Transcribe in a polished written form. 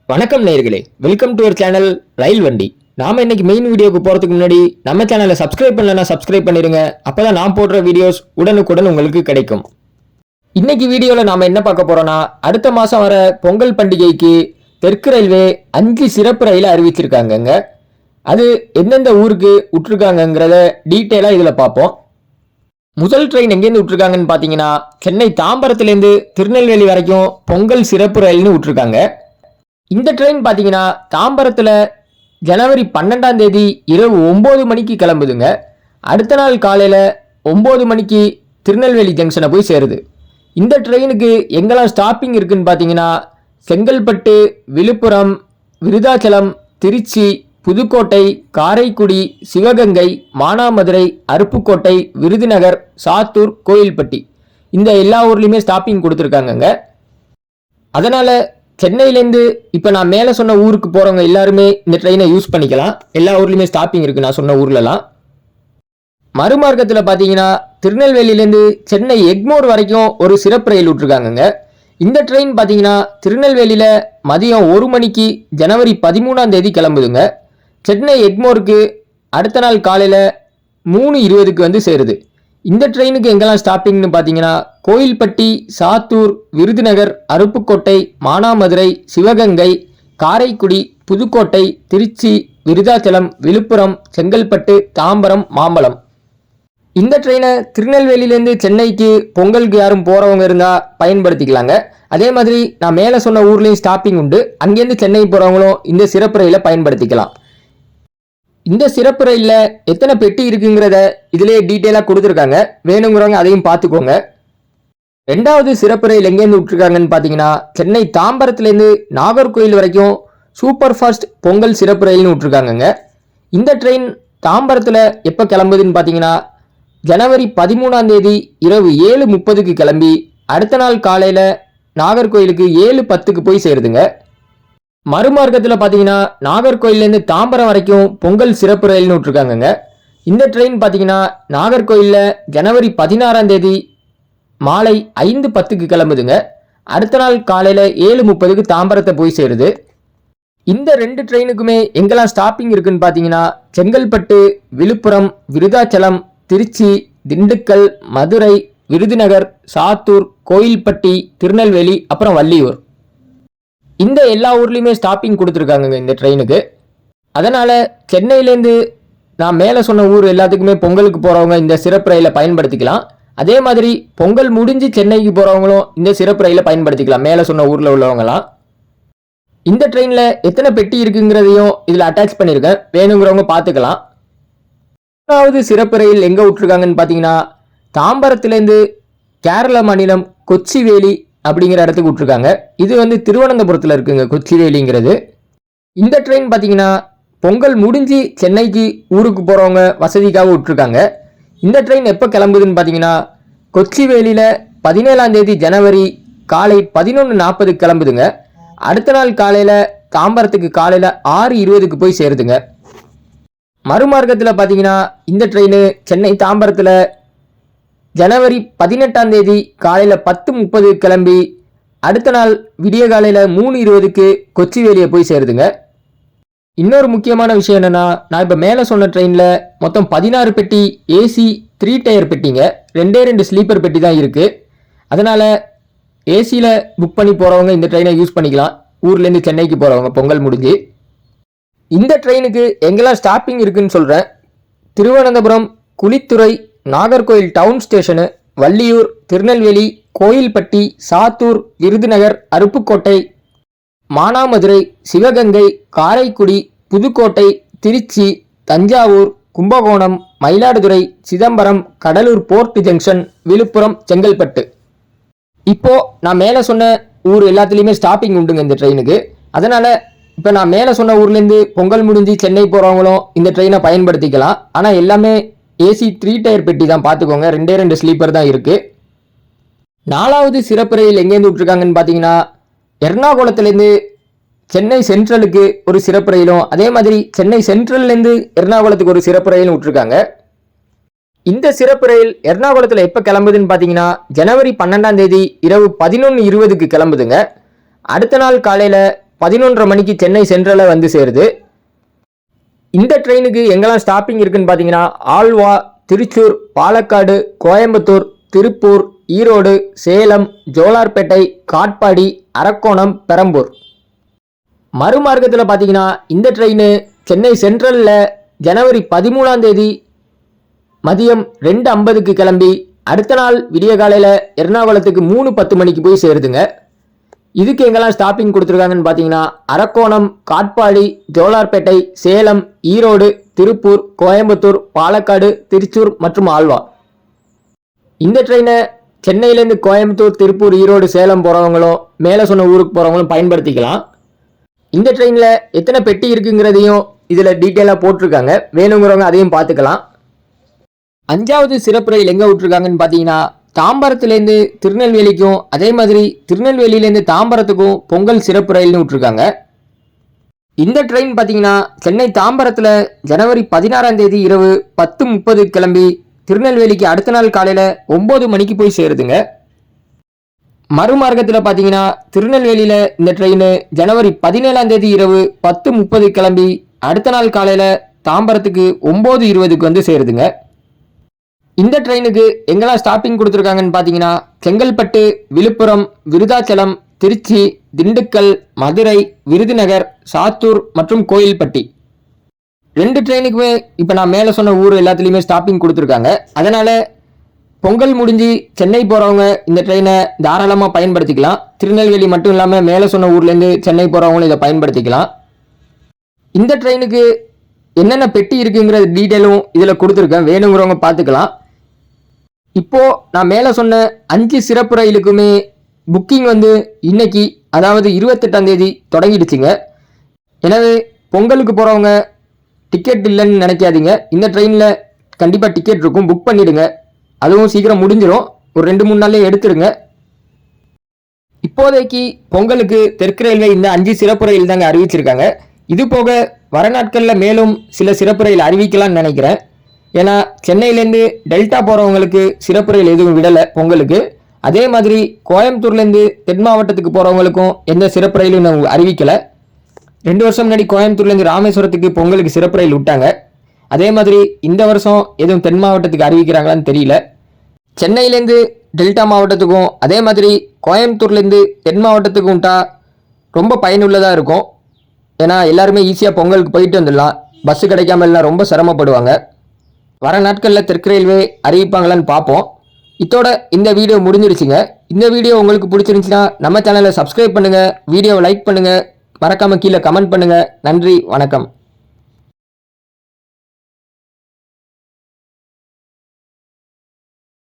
வணக்கம் நேயர்களே, welcome to our channel ரயில் வண்டி. நாம இன்னைக்கு மெயின் வீடியோக்கு போறதுக்கு முன்னாடி நம்ம சேனலை சப்ஸ்கிரைப் பண்ணலனா சப்ஸ்கிரைப் பண்ணிருங்க. அப்பதான் நான் போடுற வீடியோஸ் உடனுக்குடன் உங்களுக்கு கிடைக்கும். இன்னைக்கு வீடியோல நாம என்ன பார்க்க போறோம்னா, அடுத்த மாசம் வர பொங்கல் பண்டிகைக்கு தெற்கு ரயில்வே 5 சிறப்பு ரயிலை அறிவிச்சிருக்காங்க. அது எந்தெந்த ஊருக்கு விட்டுருக்காங்கிறத டீட்டெயிலா இதுல பார்ப்போம். முதல் ட்ரெயின் எங்கேருந்து விட்டுருக்காங்கன்னு பாத்தீங்கன்னா, சென்னை தாம்பரத்திலேருந்து திருநெல்வேலி வரைக்கும் பொங்கல் சிறப்பு ரயில்னு விட்டுருக்காங்க. இந்த ட்ரெயின் பார்த்தீங்கன்னா தாம்பரத்தில் ஜனவரி 12ஆம் தேதி இரவு 9 மணிக்கு கிளம்புதுங்க. அடுத்த நாள் காலையில் 9 மணிக்கு திருநெல்வேலி ஜங்ஷனை போய் சேருது. இந்த ட்ரெயினுக்கு எங்கெல்லாம் ஸ்டாப்பிங் இருக்குன்னு பார்த்தீங்கன்னா, செங்கல்பட்டு, விழுப்புரம், விருதாச்சலம், திருச்சி, புதுக்கோட்டை, காரைக்குடி, சிவகங்கை, மானாமதுரை, அருப்புக்கோட்டை, விருதுநகர், சாத்தூர், கோயில்பட்டி இந்த எல்லா ஊர்லேயுமே ஸ்டாப்பிங் கொடுத்துருக்காங்கங்க. அதனால் சென்னையிலேருந்து இப்போ நான் மேலே சொன்ன ஊருக்கு போகிறவங்க எல்லாருமே இந்த ட்ரெயினை யூஸ் பண்ணிக்கலாம். எல்லா ஊர்லேயுமே ஸ்டாப்பிங் இருக்குது நான் சொன்ன ஊர்லலாம். மறுமார்க்கத்தில் பார்த்தீங்கன்னா திருநெல்வேலியிலேருந்து சென்னை எக்மோர் வரைக்கும் ஒரு சிறப்பு ரயில் விட்ருக்காங்கங்க. இந்த ட்ரெயின் பார்த்தீங்கன்னா திருநெல்வேலியில் மதியம் 1 மணிக்கு ஜனவரி 13ஆம் தேதி கிளம்புதுங்க. சென்னை எக்மோருக்கு அடுத்த நாள் காலையில் 3:20க்கு வந்து சேருது. இந்த ட்ரெயினுக்கு எங்கெல்லாம் ஸ்டாப்பிங்னு பார்த்தீங்கன்னா, கோயில்பட்டி, சாத்தூர், விருதுநகர், அருப்புக்கோட்டை, மானாமதுரை, சிவகங்கை, காரைக்குடி, புதுக்கோட்டை, திருச்சி, விருதாச்சலம், விழுப்புரம், செங்கல்பட்டு, தாம்பரம், மாம்பலம். இந்த ட்ரெயினை திருநெல்வேலியிலேருந்து சென்னைக்கு பொங்கலுக்கு யாரும் போகிறவங்க இருந்தால் பயன்படுத்திக்கலாங்க. அதே மாதிரி நான் மேலே சொன்ன ஊர்லேயும் ஸ்டாப்பிங் உண்டு. அங்கேருந்து சென்னை போகிறவங்களும் இந்த சிறப்பு ரயிலை பயன்படுத்திக்கலாம். இந்த சிறப்பு ரயிலில் எத்தனை பெட்டி இருக்குங்கிறத இதிலே டீட்டெயிலாக கொடுத்துருக்காங்க. வேணுங்கிறவங்க அதையும் பார்த்துக்கோங்க. ரெண்டாவது சிறப்பு ரயில் எங்கேருந்து விட்டுருக்காங்கன்னு பார்த்தீங்கன்னா, சென்னை தாம்பரத்துலேருந்து நாகர்கோயில் வரைக்கும் சூப்பர் ஃபாஸ்ட் பொங்கல் சிறப்பு ரயில்னு விட்டுருக்காங்கங்க. இந்த ட்ரெயின் தாம்பரத்தில் எப்போ கிளம்புதுன்னு பார்த்தீங்கன்னா, ஜனவரி 13ஆம் தேதி இரவு 7:30க்கு கிளம்பி அடுத்த நாள் காலையில் நாகர்கோயிலுக்கு 7:10க்கு போய் சேருதுங்க. மறுமார்க்கத்தில் பார்த்தீங்கன்னா நாகர்கோயிலேருந்து தாம்பரம் வரைக்கும் பொங்கல் சிறப்பு ரயில்னு விட்டுருக்காங்கங்க. இந்த ட்ரெயின் பார்த்தீங்கன்னா நாகர்கோயிலில் ஜனவரி 16ஆம் தேதி மாலை 5:10க்கு கிளம்புதுங்க. அடுத்த நாள் காலையில் 7:30க்கு தாம்பரத்தை போய் சேருது. இந்த 2 ட்ரெயினுக்குமே எங்கெல்லாம் ஸ்டாப்பிங் இருக்குன்னு பார்த்தீங்கன்னா, செங்கல்பட்டு, விழுப்புரம், விருதாச்சலம், திருச்சி, திண்டுக்கல், மதுரை, விருதுநகர், சாத்தூர், கோயில்பட்டி, திருநெல்வேலி, அப்புறம் வள்ளியூர். இந்த எல்லா ஊர்லேயுமே ஸ்டாப்பிங் கொடுத்துருக்காங்க இந்த ட்ரெயினுக்கு. அதனால் சென்னையிலேருந்து நான் மேலே சொன்ன ஊர் எல்லாத்துக்குமே பொங்கலுக்கு போகிறவங்க இந்த சிறப்பு ரயிலை பயன்படுத்திக்கலாம். அதே மாதிரி பொங்கல் முடிஞ்சு சென்னைக்கு போகிறவங்களும் இந்த சிறப்பு ரயிலை பயன்படுத்திக்கலாம், மேலே சொன்ன ஊரில் உள்ளவங்களாம். இந்த ட்ரெயினில் எத்தனை பெட்டி இருக்குங்கிறதையும் இதில் அட்டாச் பண்ணியிருக்கேன், வேணுங்கிறவங்க பார்த்துக்கலாம். மூணாவது சிறப்பு ரயில் எங்கே விட்டுருக்காங்கன்னு பார்த்தீங்கன்னா, தாம்பரத்துலேருந்து கேரள மாநிலம் கொச்சிவேலி அப்படிங்கிற இடத்துக்கு விட்டுருக்காங்க. இது வந்து திருவனந்தபுரத்தில் இருக்குங்க கொச்சிவேலிங்கிறது. இந்த ட்ரெயின் பார்த்தீங்கன்னா பொங்கல் முடிஞ்சு சென்னைக்கு ஊருக்கு போகிறவங்க வசதிக்காக விட்டுருக்காங்க. இந்த ட்ரெயின் எப்போ கிளம்புதுன்னு பார்த்தீங்கன்னா, கொச்சிவேலியில் 17ஆம் தேதி ஜனவரி காலை 11:40க்கு கிளம்புதுங்க. அடுத்த நாள் காலையில் தாம்பரத்துக்கு காலையில் 6:20க்கு போய் சேருதுங்க. மறுமார்க்கத்தில் பார்த்தீங்கன்னா இந்த ட்ரெயின் சென்னை தாம்பரத்தில் ஜனவரி 18ஆம் தேதி காலையில் 10:30 கிளம்பி அடுத்த நாள் விடிய காலையில் 3:20க்கு கொச்சிவேலியை போய் சேருதுங்க. இன்னொரு முக்கியமான விஷயம் என்னென்னா, நான் இப்போ மேலே சொன்ன ட்ரெயினில் மொத்தம் 16 பெட்டி ஏசி 3 டயர் பெட்டிங்க, 2 ஸ்லீப்பர் பெட்டி தான் இருக்குது. அதனால் ஏசியில் புக் பண்ணி போகிறவங்க இந்த ட்ரெயினை யூஸ் பண்ணிக்கலாம், ஊர்லேருந்து சென்னைக்கு போகிறவங்க பொங்கல் முடிஞ்சு. இந்த ட்ரெயினுக்கு எங்கெல்லாம் ஸ்டாப்பிங் இருக்குன்னு சொல்கிறேன். Thiruvananthapuram, Kuzhithurai, Nagercoil town station, Valliyur, Tirunelveli, Kovilpatti, Sattur, Virudhunagar, Aruppukkottai, Manamadurai, Sivaganga, Karaikudi, Pudukkottai, Trichy, Thanjavur, Kumbakonam, Mayiladuthurai, Chidambaram, Cuddalore port junction, Villupuram, Chengalpattu. இப்போ நான் மேலே சொன்ன ஊர் எல்லாத்துலேயுமே ஸ்டாப்பிங் உண்டுங்க இந்த ட்ரெயினுக்கு. அதனால் இப்போ நான் மேலே சொன்ன ஊர்லேருந்து பொங்கல் முடிஞ்சு சென்னை போகிறவங்களும் இந்த ட்ரெயினை பயன்படுத்திக்கலாம். ஆனால் எல்லாமே ஏசி 3 டயர் பெட்டி தான், பார்த்துக்கோங்க, 2 ஸ்லீப்பர் தான் இருக்குது. நாலாவது சிறப்பு ரயில் எங்கேருந்து விட்டுருக்காங்கன்னு பார்த்தீங்கன்னா, எர்ணாகுளத்துலேருந்து சென்னை சென்ட்ரலுக்கு ஒரு சிறப்பு ரயிலும், அதே மாதிரி சென்னை சென்ட்ரல்லேருந்து எர்ணாகுளத்துக்கு ஒரு சிறப்பு ரயிலும் விட்டுருக்காங்க. இந்த சிறப்பு ரயில் எர்ணாகுளத்தில் எப்போ கிளம்புதுன்னு பார்த்தீங்கன்னா, ஜனவரி 12ஆம் தேதி இரவு 11:20க்கு கிளம்புதுங்க. அடுத்த நாள் காலையில் 11:30 மணிக்கு சென்னை சென்ட்ரலில் வந்து சேருது. இந்த ட்ரெயினுக்கு எங்கெல்லாம் ஸ்டாப்பிங் இருக்குன்னு பார்த்தீங்கன்னா ஆல்வா, திருச்சூர், பாலக்காடு, கோயம்புத்தூர், திருப்பூர், ஈரோடு, சேலம், ஜோலார்பேட்டை, காட்பாடி, அரக்கோணம், பெரம்பூர். மறுமார்க்கத்தில் பார்த்தீங்கன்னா இந்த ட்ரெயின் சென்னை சென்ட்ரலில் ஜனவரி 13ஆம் தேதி மதியம் 2:50க்கு கிளம்பி அடுத்த நாள் விடிய காலையில் எர்ணாகுளத்துக்கு 3:10 மணிக்கு போய் சேருதுங்க. இதுக்கு எங்கெல்லாம் ஸ்டாப்பிங் கொடுத்துருக்காங்கன்னு பார்த்தீங்கன்னா அரக்கோணம், காட்பாடி, ஜோலார்பேட்டை, சேலம், ஈரோடு, திருப்பூர், கோயம்புத்தூர், பாலக்காடு, திருச்சூர் மற்றும் ஆல்வா. இந்த ட்ரெயினை சென்னையிலேருந்து கோயம்புத்தூர், திருப்பூர், ஈரோடு, சேலம் போகிறவங்களும் மேலே சொன்ன ஊருக்கு போகிறவங்களும் பயன்படுத்திக்கலாம். இந்த ட்ரெயினில் எத்தனை பெட்டி இருக்குங்கிறதையும் இதில் டீட்டெயிலாக போட்டிருக்காங்க. வேணுங்கிறவங்க அதையும் பார்த்துக்கலாம். 5வது சிறப்பு ரயில் எங்கே விட்டுருக்காங்கன்னு பார்த்தீங்கன்னா தாம்பரத்துலேருந்து திருநெல்வேலிக்கும் அதே மாதிரி திருநெல்வேலியிலேருந்து தாம்பரத்துக்கும் பொங்கல் சிறப்பு ரயில்னு விட்டுருக்காங்க. இந்த ட்ரெயின் பார்த்தீங்கன்னா சென்னை தாம்பரத்தில் ஜனவரி 16ஆம் தேதி இரவு 10:30 கிளம்பி திருநெல்வேலிக்கு அடுத்த நாள் காலையில் 9 மணிக்கு போய் சேருதுங்க. மறுமார்க்கத்தில் பார்த்தீங்கன்னா திருநெல்வேலியில் இந்த ட்ரெயின் ஜனவரி 17ஆம் தேதி இரவு 10:30 கிளம்பி அடுத்த நாள் காலையில் தாம்பரத்துக்கு 9:20க்கு வந்து சேருதுங்க. இந்த ட்ரெயினுக்கு எங்கெல்லாம் ஸ்டாப்பிங் கொடுத்துருக்காங்கன்னு பார்த்தீங்கன்னா செங்கல்பட்டு, விழுப்புரம், விருதாச்சலம், திருச்சி, திண்டுக்கல், மதுரை, விருதுநகர், சாத்தூர் மற்றும் கோயில்பட்டி. 2 ட்ரெயினுக்குமே இப்போ நான் மேலே சொன்ன ஊர் எல்லாத்துலேயுமே ஸ்டாப்பிங் கொடுத்துருக்காங்க. அதனால் பொங்கல் முடிஞ்சு சென்னை போகிறவங்க இந்த ட்ரெயினை தாராளமாக பயன்படுத்திக்கலாம். திருநெல்வேலி மட்டும் இல்லாமல் மேலே சொன்ன ஊர்லேருந்து சென்னை போகிறவங்களும் இதை பயன்படுத்திக்கலாம். இந்த ட்ரெயினுக்கு என்னென்ன பெட்டி இருக்குங்கிற டீட்டெயிலும் இதில் கொடுத்துருக்கேன். வேணுங்கிறவங்க பார்த்துக்கலாம். இப்போது நான் மேலே சொன்ன 5 சிறப்பு ரயிலுக்குமே புக்கிங் வந்து இன்னைக்கு அதாவது 28ஆம் தேதி தொடங்கிடுச்சுங்க. எனவே பொங்கலுக்கு போகிறவங்க டிக்கெட் இல்லைன்னு நினைக்காதீங்க. இந்த ட்ரெயினில் கண்டிப்பாக டிக்கெட் இருக்கும், புக் பண்ணிவிடுங்க. அதுவும் சீக்கிரம் முடிஞ்சிடும். ஒரு 2-3 நாள்லேயே எடுத்துருங்க. இப்போதைக்கு பொங்கலுக்கு தெற்கு ரயில்வே இந்த 5 சிறப்பு ரயில் தாங்க அறிவிச்சிருக்காங்க. இது போக வர நாட்களில் மேலும் சில சிறப்பு ரயில் அறிவிக்கலாம்னு நினைக்கிறேன். ஏன்னா சென்னையிலேருந்து டெல்டா போகிறவங்களுக்கு சிறப்பு ரயில் எதுவும் விடலை பொங்கலுக்கு. அதே மாதிரி கோயம்புத்தூர்லேருந்து தென் மாவட்டத்துக்கு போகிறவங்களுக்கும் எந்த சிறப்பு ரயிலும் அறிவிக்கலை. 2 வருஷம் முன்னாடி கோயம்புத்தூர்லேருந்து ராமேஸ்வரத்துக்கு பொங்கலுக்கு சிறப்பு ரயில் விட்டாங்க. அதே மாதிரி இந்த வருஷம் எதுவும் தென் மாவட்டத்துக்கு அறிவிக்கிறாங்களான்னு தெரியல. சென்னையிலேருந்து டெல்டா மாவட்டத்துக்கும் அதே மாதிரி கோயம்புத்தூர்லேருந்து தென் மாவட்டத்துக்கும் விட்டா ரொம்ப பயனுள்ளதாக இருக்கும். ஏன்னா எல்லாருமே ஈஸியாக பொங்கலுக்கு போயிட்டு வந்துடலாம். பஸ்ஸு கிடைக்காம எல்லாம் ரொம்ப சிரமப்படுவாங்க. வர நாட்களில் தெற்கு ரயில்வே அறிவிப்பாங்களான்னு பார்ப்போம். இதோட இந்த வீடியோ முடிஞ்சிருச்சுங்க. இந்த வீடியோ உங்களுக்கு பிடிச்சிருந்துச்சுன்னா நம்ம சேனலை சப்ஸ்கிரைப் பண்ணுங்கள், வீடியோவை லைக் பண்ணுங்கள், மறக்காமல் கீழே கமெண்ட் பண்ணுங்கள். நன்றி, வணக்கம்.